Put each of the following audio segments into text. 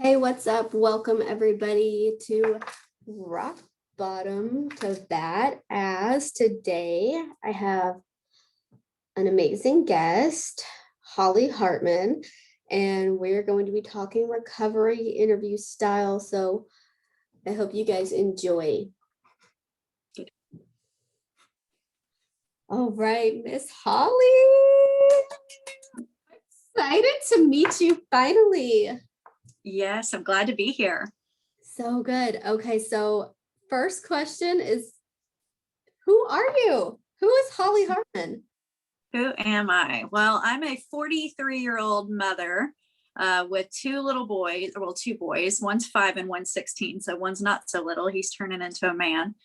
Hey, what's up? Welcome everybody to Rock Bottom to That As. Today I have an amazing guest, Holly Hartman, and we're going to be talking recovery interview style. So I hope you guys enjoy. All right, Miss Holly. Excited to meet you finally. Yes, I'm glad to be here. So good. Okay, so first question is, who are you? Who is Holly Hartman? Who am I? Well, I'm a 43-year-old mother with two little boys, well, two boys. One's 5 and one's 16, so one's not so little. He's turning into a man.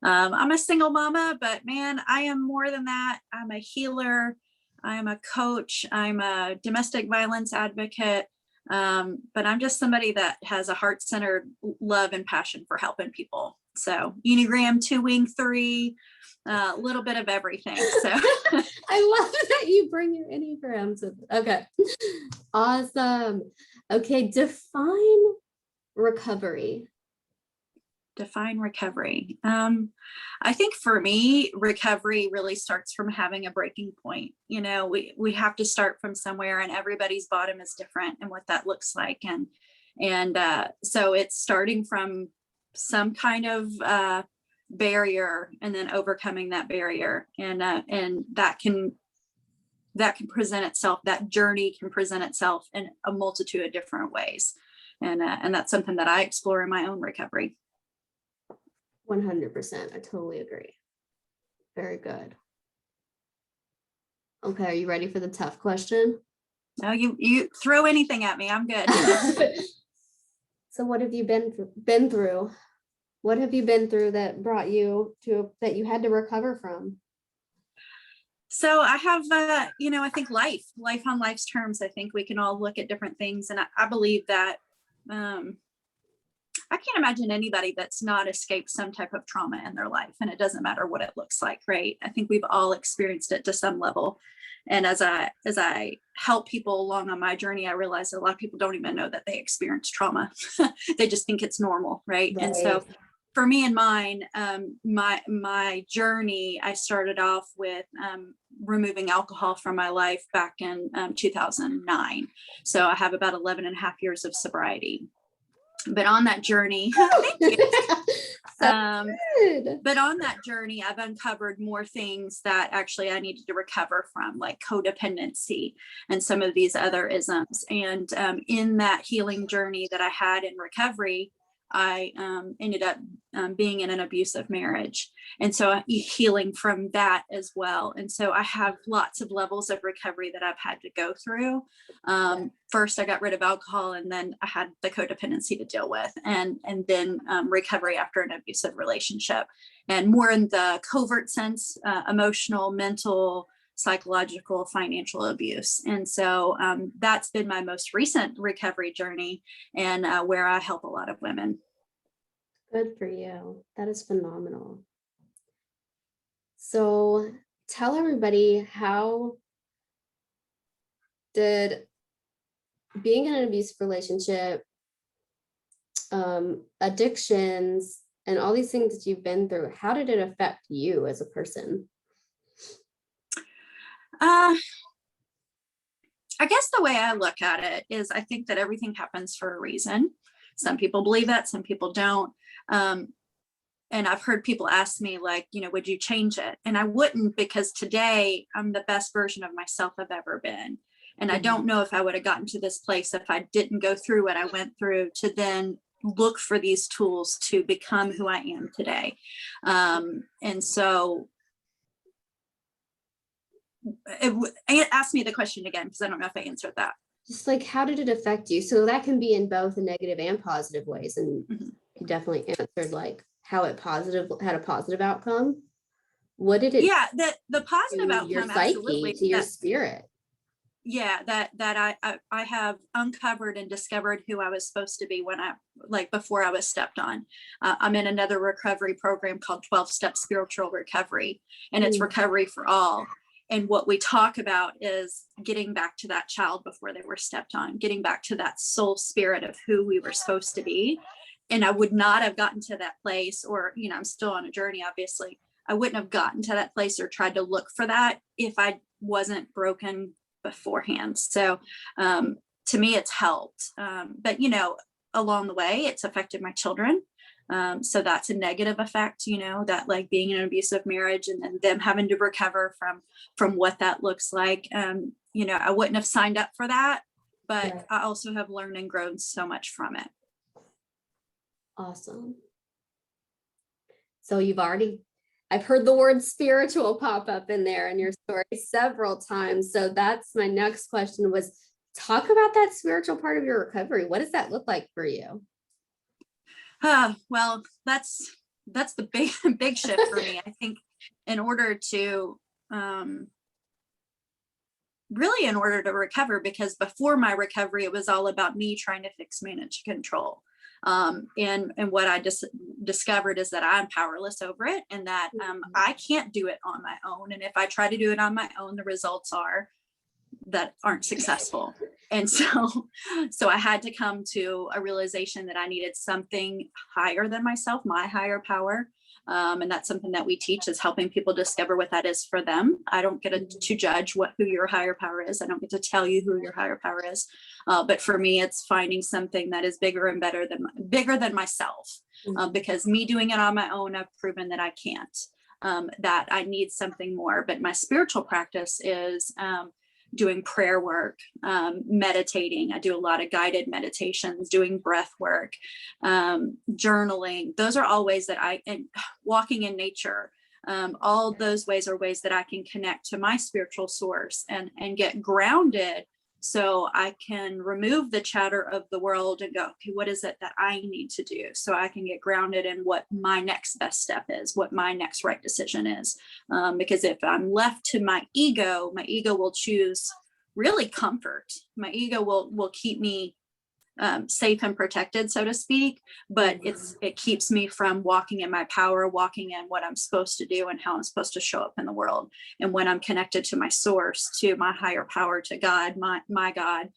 I'm a single mama, but man, I am more than that. I'm a healer. I am a coach. I'm a domestic violence advocate. But I'm just somebody that has a heart-centered love and passion for helping people. So Enneagram 2 wing 3, a little bit of everything. So I love that you bring your Enneagrams. Okay. Awesome. Okay. Define recovery. Define recovery. I think for me, recovery really starts from having a breaking point. You know, we have to start from somewhere, and everybody's bottom is different and what that looks like. And so it's starting from some kind of barrier and then overcoming that barrier. And that can present itself, that journey can present itself in a multitude of different ways. And that's something that I explore in my own recovery. 100%. I totally agree. Very good. Okay. Are you ready for the tough question? No, you throw anything at me. I'm good. So what have you been through? What have you been through that brought you to that you had to recover from? So I have, I think life on life's terms. I think we can all look at different things. And I believe that I can't imagine anybody that's not escaped some type of trauma in their life. And it doesn't matter what it looks like, right? I think we've all experienced it to some level. And as I help people along on my journey, I realize that a lot of people don't even know that they experience trauma. They just think it's normal, right? And so for me and mine, my journey, I started off with removing alcohol from my life back in 2009. So I have about 11 and a half years of sobriety. But on that journey, thank you. But on that journey, I've uncovered more things that actually I needed to recover from, like codependency and some of these other isms. And in that healing journey that I had in recovery, I ended up being in an abusive marriage. And so healing from that as well. And so I have lots of levels of recovery that I've had to go through. First, I got rid of alcohol, and then I had the codependency to deal with, and then recovery after an abusive relationship, and more in the covert sense, emotional, mental, psychological, financial abuse. And so that's been my most recent recovery journey, and where I help a lot of women. Good for you. That is phenomenal. So tell everybody, how did being in an abusive relationship, addictions, and all these things that you've been through, how did it affect you as a person? I guess the way I look at it is I think that everything happens for a reason. Some people believe that, some people don't. And I've heard people ask me, like, would you change it? And I wouldn't, because today I'm the best version of myself I've ever been. And I don't know if I would have gotten to this place if I didn't go through what I went through to then look for these tools to become who I am today. And so ask me the question again, because I don't know if I answered that. Just like, how did it affect you? So that can be in both the negative and positive ways. And you definitely answered like how it had a positive outcome. What did it? Yeah, the positive outcome, your psyche, to your spirit. Yeah, that I have uncovered and discovered who I was supposed to be before I was stepped on. I'm in another recovery program called 12-Step Spiritual Recovery, and it's recovery for all. And what we talk about is getting back to that child before they were stepped on, getting back to that soul spirit of who we were supposed to be. And I would not have gotten to that place, or, you know, I'm still on a journey, obviously. I wouldn't have gotten to that place or tried to look for that if I wasn't broken beforehand. So to me, it's helped. But, you know, along the way, it's affected my children. So that's a negative effect, you know, that like being in an abusive marriage and then them having to recover from what that looks like. You know, I wouldn't have signed up for that, but Right. I also have learned and grown so much from it. Awesome. So I've heard the word spiritual pop up in there in your story several times. So that's my next question was, talk about that spiritual part of your recovery. What does that look like for you? Well, that's the big shift for me. I think in order to really in order to recover, because before my recovery, it was all about me trying to fix, manage, control. And what I just discovered is that I'm powerless over it, and that I can't do it on my own. And if I try to do it on my own, the results aren't successful. And so I had to come to a realization that I needed something higher than myself, my higher power. And that's something that we teach, is helping people discover what that is for them. I don't get to judge who your higher power is. I don't get to tell you who your higher power is. But for me, it's finding something that is bigger and bigger than myself. Because me doing it on my own, I've proven that I can't, that I need something more. But my spiritual practice is doing prayer work, meditating. I do a lot of guided meditations, doing breath work, journaling. Those are all ways that and walking in nature. All those ways are ways that I can connect to my spiritual source and get grounded, so I can remove the chatter of the world and go, okay, what is it that I need to do? So I can get grounded in what my next best step is, what my next right decision is. Because if I'm left to my ego will choose really comfort. My ego will keep me safe and protected, so to speak, but it keeps me from walking in my power, walking in what I'm supposed to do and how I'm supposed to show up in the world. And when I'm connected to my source, to my higher power, to God, my God,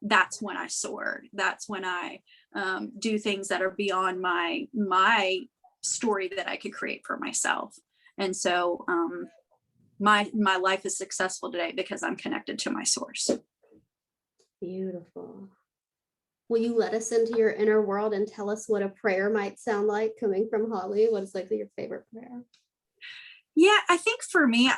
that's when I soar. That's when I do things that are beyond my story that I could create for myself. And so my life is successful today because I'm connected to my source. Beautiful. Will you let us into your inner world and tell us what a prayer might sound like coming from Holly? What is like your favorite prayer? Yeah, I think for me,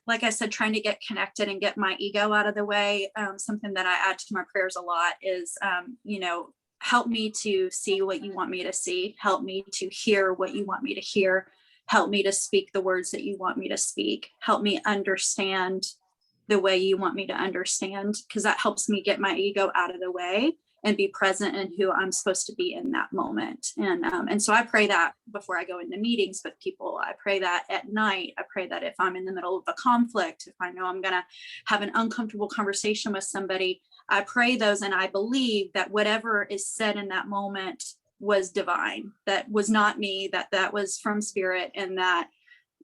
like I said, trying to get connected and get my ego out of the way. Something that I add to my prayers a lot is, you know, help me to see what you want me to see. Help me to hear what you want me to hear. Help me to speak the words that you want me to speak. Help me understand the way you want me to understand, because that helps me get my ego out of the way and be present in who I'm supposed to be in that moment. And so I pray that before I go into meetings with people. I pray that at night. I pray that if I'm in the middle of a conflict, if I know I'm going to have an uncomfortable conversation with somebody, I pray those, and I believe that whatever is said in that moment was divine, that was not me, that was from spirit, and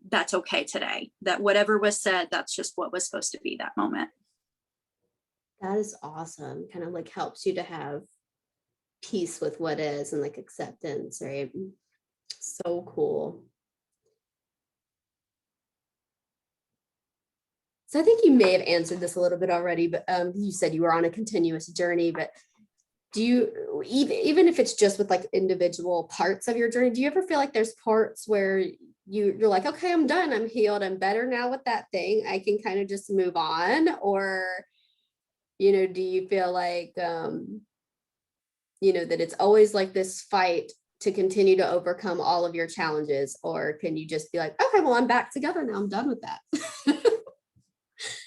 that's okay today, that whatever was said, that's just what was supposed to be that moment. That is awesome. Kind of like helps you to have peace with what is and like acceptance, right? So cool. So I think you may have answered this a little bit already, but you said you were on a continuous journey, but do you, even if it's just with like individual parts of your journey, do you ever feel like there's parts where you're like, okay, I'm done, I'm healed, I'm better now with that thing, I can kind of just move on? Or, you know, do you feel like, you know, that it's always like this fight to continue to overcome all of your challenges? Or can you just be like, okay, well, I'm back together now, I'm done with that?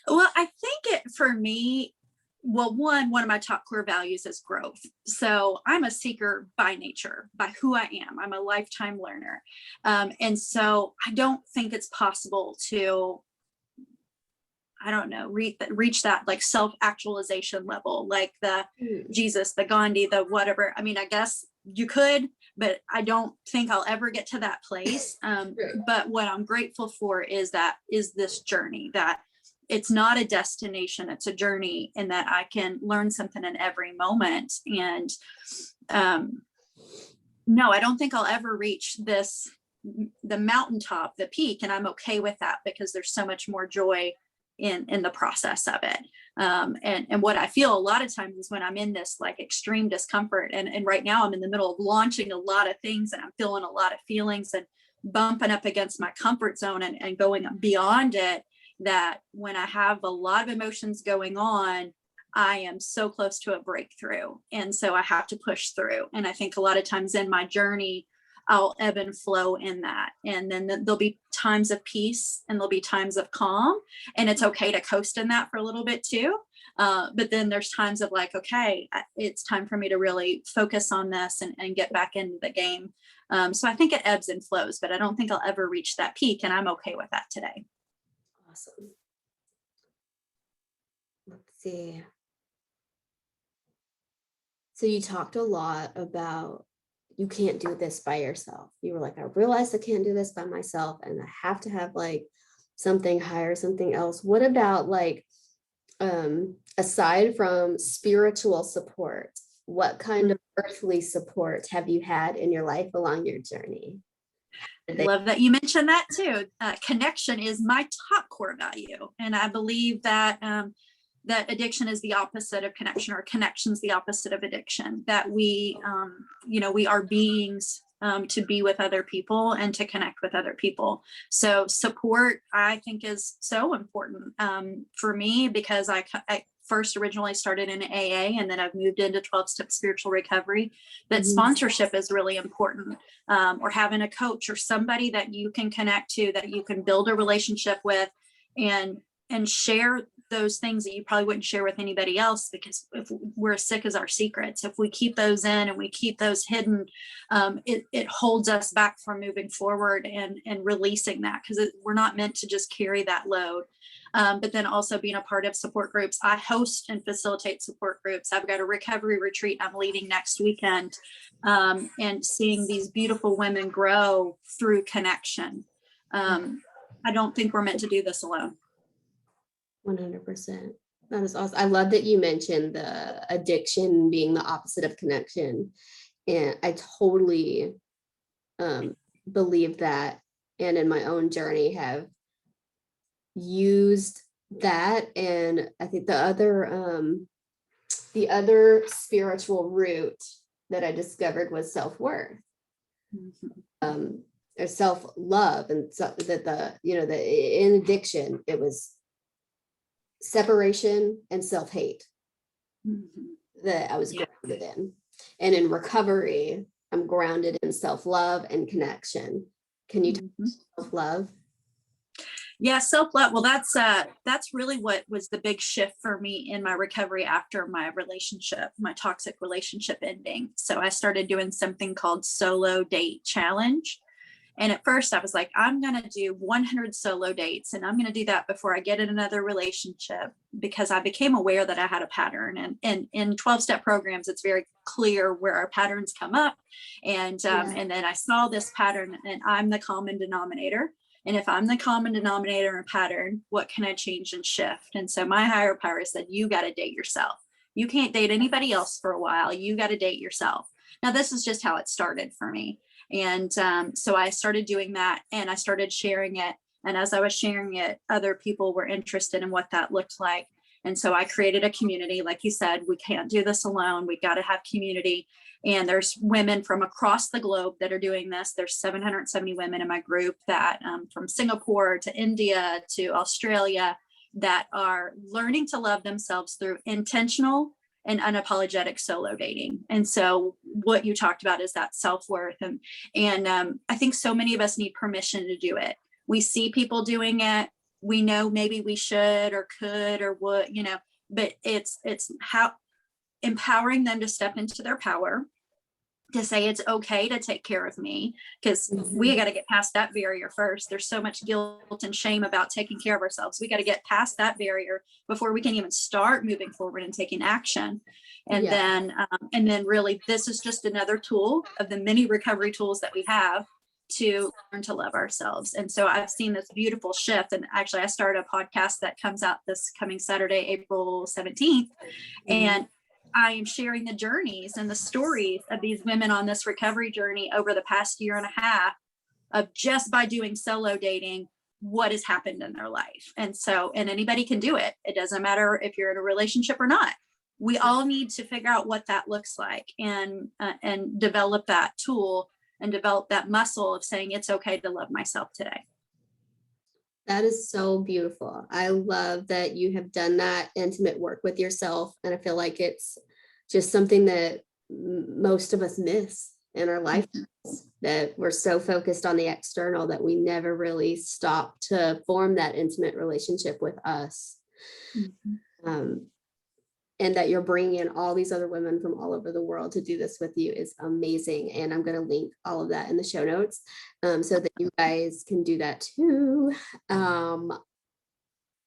Well, I think for me, well, one of my top core values is growth. So I'm a seeker by nature, by who I am. I'm a lifetime learner. And so I don't think it's possible to, I don't know, reach that like self-actualization level, like the Jesus, the Gandhi, the whatever. I mean, I guess you could, but I don't think I'll ever get to that place. But what I'm grateful for is this journey, that it's not a destination, it's a journey, and that I can learn something in every moment. And no, I don't think I'll ever reach the mountaintop, the peak, and I'm okay with that, because there's so much more joy in the process of it. And what I feel a lot of times is when I'm in this like extreme discomfort, and right now I'm in the middle of launching a lot of things, and I'm feeling a lot of feelings and bumping up against my comfort zone and going beyond it, that when I have a lot of emotions going on, I am so close to a breakthrough. And so I have to push through. And I think a lot of times in my journey, I'll ebb and flow in that. And then there'll be times of peace and there'll be times of calm. And it's okay to coast in that for a little bit too. But then there's times of like, okay, it's time for me to really focus on this and get back into the game. So I think it ebbs and flows, but I don't think I'll ever reach that peak. And I'm okay with that today. Awesome. Let's see. So you talked a lot about you can't do this by yourself. You were like, I realized I can't do this by myself, and I have to have like something higher, something else. What about like, aside from spiritual support, what kind of earthly support have you had in your life along your journey? Love that you mentioned that too. Connection is my top core value. And I believe that that addiction is the opposite of connection, or connection is the opposite of addiction, that we are beings to be with other people and to connect with other people. So support, I think, is so important for me, because I first originally started in AA, and then I've moved into 12-step spiritual recovery. That sponsorship is really important, or having a coach or somebody that you can connect to, that you can build a relationship with, and share those things that you probably wouldn't share with anybody else, because if we're as sick as our secrets, if we keep those in and we keep those hidden, it holds us back from moving forward and releasing that, because we're not meant to just carry that load. But then also being a part of support groups. I host and facilitate support groups. I've got a recovery retreat I'm leading next weekend, and seeing these beautiful women grow through connection. I don't think we're meant to do this alone. 100%. That is awesome. I love that you mentioned the addiction being the opposite of connection. And I totally believe that, and in my own journey have used that. And I think the other spiritual root that I discovered was self-worth. Or self-love. And so that in addiction, it was separation and self-hate that I was grounded in. And in recovery, I'm grounded in self-love and connection. Can you talk about self-love? Yeah, self-love. Well, that's really what was the big shift for me in my recovery after my toxic relationship ending. So I started doing something called Solo Date Challenge. And at first I was like, I'm going to do 100 solo dates, and I'm going to do that before I get in another relationship, because I became aware that I had a pattern. And in 12-step programs, it's very clear where our patterns come up. And then I saw this pattern, and I'm the common denominator. And if I'm the common denominator in a pattern, what can I change and shift? And so my higher power said, you got to date yourself. You can't date anybody else for a while. You got to date yourself. Now, this is just how it started for me. And so I started doing that, and I started sharing it. And as I was sharing it, other people were interested in what that looked like. And so I created a community. Like you said, we can't do this alone. We got to have community. And there's women from across the globe that are doing this. There's 770 women in my group that from Singapore to India to Australia that are learning to love themselves through intentional and unapologetic solo dating. And so what you talked about is that self-worth. And I think so many of us need permission to do it. We see people doing it. We know maybe we should or could or would, but it's how empowering them to step into their power to say it's okay to take care of me, because we got to get past that barrier first. There's so much guilt and shame about taking care of ourselves. We got to get past that barrier before we can even start moving forward and taking action. And then really, this is just another tool of the many recovery tools that we have to learn to love ourselves. And so I've seen this beautiful shift. And actually, I started a podcast that comes out this coming Saturday, April 17th. And I am sharing the journeys and the stories of these women on this recovery journey over the past year and a half of just by doing solo dating, what has happened in their life. And so, and anybody can do it. It doesn't matter if you're in a relationship or not. We all need to figure out what that looks like and develop that tool and develop that muscle of saying it's okay to love myself today. That is so beautiful. I love that you have done that intimate work with yourself. And I feel like it's just something that most of us miss in our life, that we're so focused on the external that we never really stop to form that intimate relationship with us. And that you're bringing in all these other women from all over the world to do this with you is amazing. And I'm going to link all of that in the show notes so that you guys can do that too.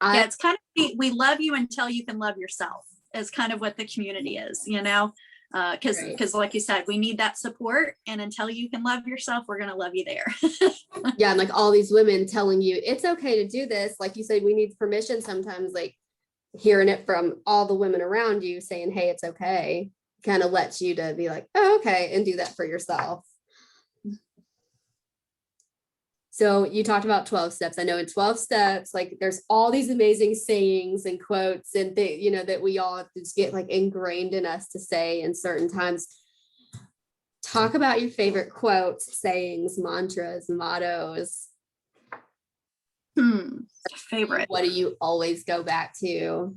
It's kind of, we love you until you can love yourself is kind of what the community is, you know, because like you said, we need that support. And until you can love yourself, we're going to love you there. Yeah. And like all these women telling you it's okay to do this. Like you said, we need permission sometimes, like hearing it from all the women around you saying, hey, it's okay, kind of lets you to be like, oh, okay, and do that for yourself. So you talked about 12 steps. I know in 12 steps, like there's all these amazing sayings and quotes and things, you know, that we all just get like ingrained in us to say in certain times. Talk about your favorite quotes, sayings, mantras, mottos. Favorite. What do you always go back to?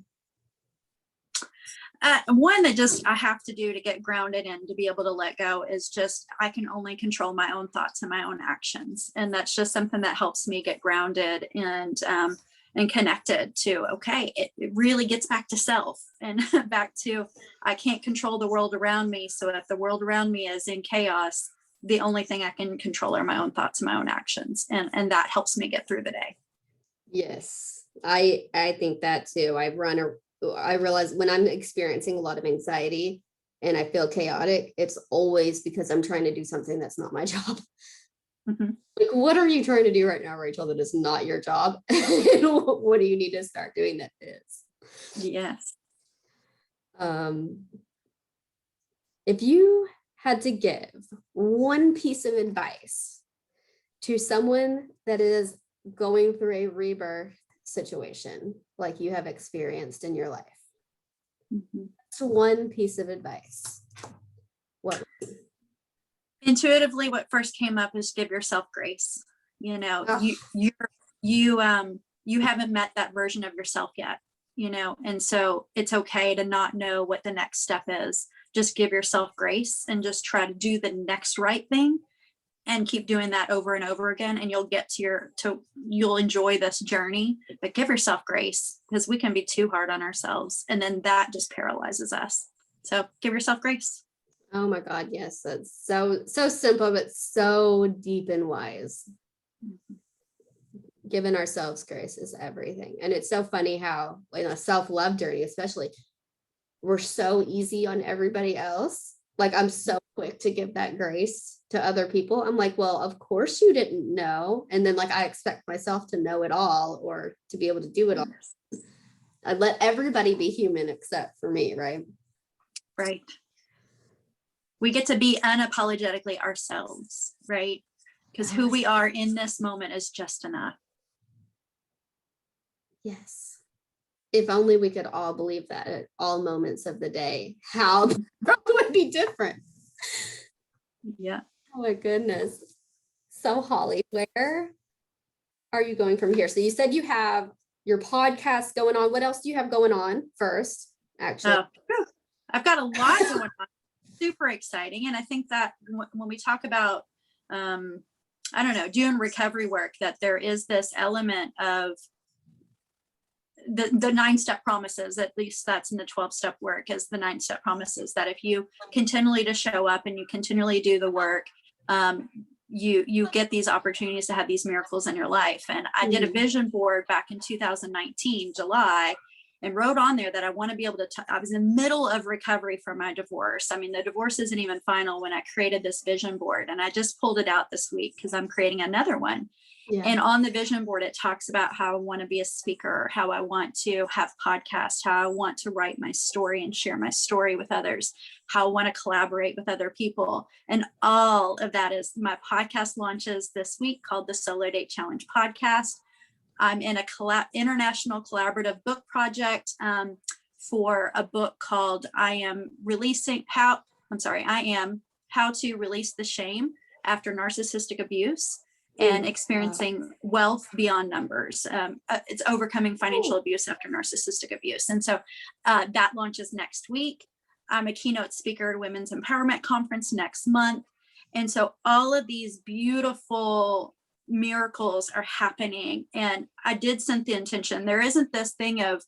One that just I have to do to get grounded and to be able to let go is just, I can only control my own thoughts and my own actions. And that's just something that helps me get grounded and connected to, okay, it really gets back to self and back to, I can't control the world around me. So if the world around me is in chaos, the only thing I can control are my own thoughts and my own actions. And that helps me get through the day. Yes, I think that too. I realize when I'm experiencing a lot of anxiety and I feel chaotic, it's always because I'm trying to do something that's not my job. Like, what are you trying to do right now, Rachel, that is not your job? What do you need to start doing that is? Yes. If you had to give one piece of advice to someone that is going through a rebirth situation like you have experienced in your life, it's one piece of advice, what? Intuitively, what first came up is give yourself grace. You know, you haven't met that version of yourself yet, you know, and so it's okay to not know what the next step is. Just give yourself grace and just try to do the next right thing and keep doing that over and over again. And you'll get you'll enjoy this journey, but give yourself grace, because we can be too hard on ourselves. And then that just paralyzes us. So give yourself grace. Oh my God. Yes. That's so simple, but so deep and wise. Giving ourselves grace is everything. And it's so funny how in a self-love journey, especially, we're so easy on everybody else. Like, I'm so quick to give that grace to other people. I'm like, well, of course you didn't know. And then like, I expect myself to know it all or to be able to do it all. I let everybody be human except for me, right? Right. We get to be unapologetically ourselves, right? Because who we are in this moment is just enough. Yes. If only we could all believe that at all moments of the day, how the world would be different. Yeah. Oh my goodness. So Holly, where are you going from here? So you said you have your podcast going on. What else do you have going on first? Actually, I've got a lot going on. Super exciting. And I think that when we talk about, I don't know, doing recovery work, that there is this element of the 9-step promises, at least that's in the 12-step work, is the 9-step promises that if you continually to show up and you continually do the work, you get these opportunities to have these miracles in your life. And I did a vision board back in 2019, July, and wrote on there that I want to be able to, I was in the middle of recovery from my divorce. I mean, the divorce isn't even final when I created this vision board, and I just pulled it out this week because I'm creating another one. Yeah. And on the vision board, it talks about how I want to be a speaker, how I want to have podcasts, how I want to write my story and share my story with others, how I want to collaborate with other people. And all of that is my podcast launches this week called the Solo Date Challenge podcast. I'm in a international collaborative book project for a book called I am How to Release the Shame After Narcissistic Abuse and Experiencing Wealth Beyond Numbers. It's overcoming financial abuse after narcissistic abuse. And so that launches next week. I'm a keynote speaker at a women's empowerment conference next month. And so all of these beautiful miracles are happening. And I did set the intention. There isn't this thing of,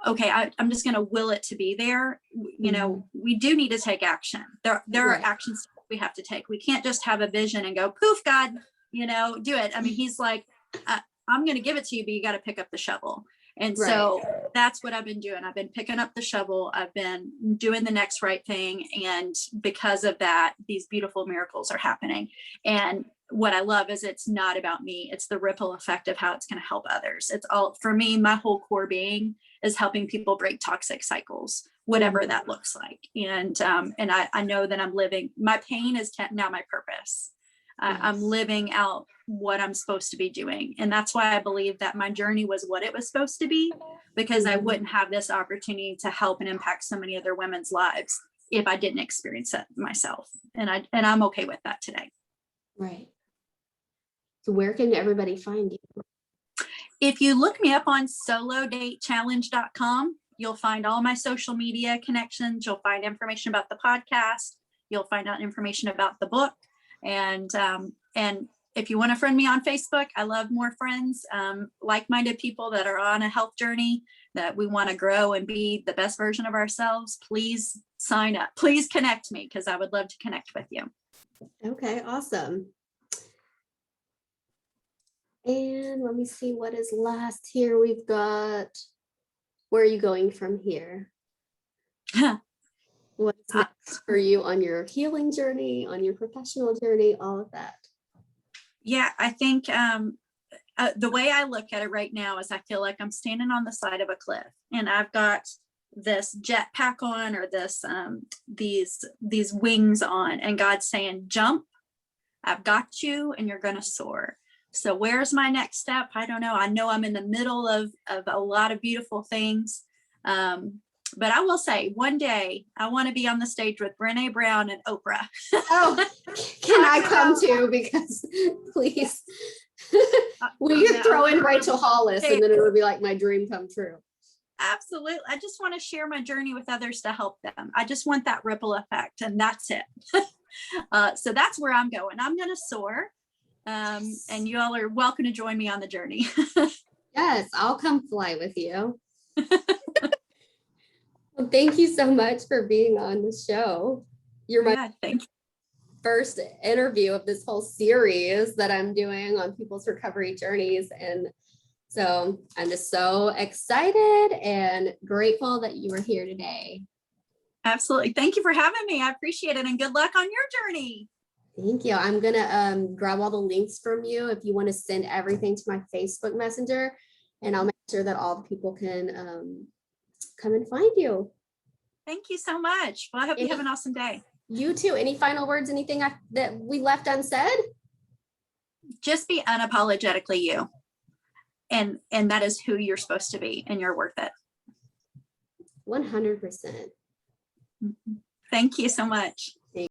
okay, I'm just going to will it to be there. You know, we do need to take action. There are actions we have to take. We can't just have a vision and go, poof, God, you know, do it. I mean, he's like, I'm going to give it to you, but you got to pick up the shovel. And so that's what I've been doing. I've been picking up the shovel. I've been doing the next right thing. And because of that, these beautiful miracles are happening. And what I love is it's not about me. It's the ripple effect of how it's going to help others. It's all, for me, my whole core being is helping people break toxic cycles, whatever that looks like. And I know that I'm living, my pain is now my purpose. I'm living out what I'm supposed to be doing. And that's why I believe that my journey was what it was supposed to be, because I wouldn't have this opportunity to help and impact so many other women's lives if I didn't experience it myself. And I'm okay with that today. Right. So where can everybody find you? If you look me up on solodatechallenge.com, you'll find all my social media connections. You'll find information about the podcast. You'll find out information about the book. And if you want to friend me on Facebook, I love more friends, like-minded people that are on a health journey, that we want to grow and be the best version of ourselves. Please sign up. Please connect me, because I would love to connect with you. Okay, awesome. And let me see what is last here. We've got, where are you going from here? What's next for you on your healing journey, on your professional journey, all of that? Yeah, I think the way I look at it right now is I feel like I'm standing on the side of a cliff, and I've got this jetpack on, or this these wings on, and God's saying, jump, I've got you, and you're going to soar. So where's my next step? I don't know. I know I'm in the middle of a lot of beautiful things. But I will say, one day I want to be on the stage with Brené Brown and Oprah. Oh, can I come too? Because please, we could throw in Rachel Hollis, and then it would be like my dream come true. Absolutely. I just want to share my journey with others to help them. I just want that ripple effect, and that's it. So that's where I'm going. I'm going to soar. And you all are welcome to join me on the journey. Yes, I'll come fly with you. Well, thank you so much for being on the show. You're my first interview of this whole series that I'm doing on people's recovery journeys. And so I'm just so excited and grateful that you were here today. Absolutely. Thank you for having me. I appreciate it. And good luck on your journey. Thank you. I'm going to grab all the links from you if you want to send everything to my Facebook Messenger, and I'll make sure that all the people can come and find you. Thank you so much. Well, I hope you have an awesome day. You too. Any final words, anything that we left unsaid? Just be unapologetically you. And that is who you're supposed to be, and you're worth it. 100%. Thank you so much.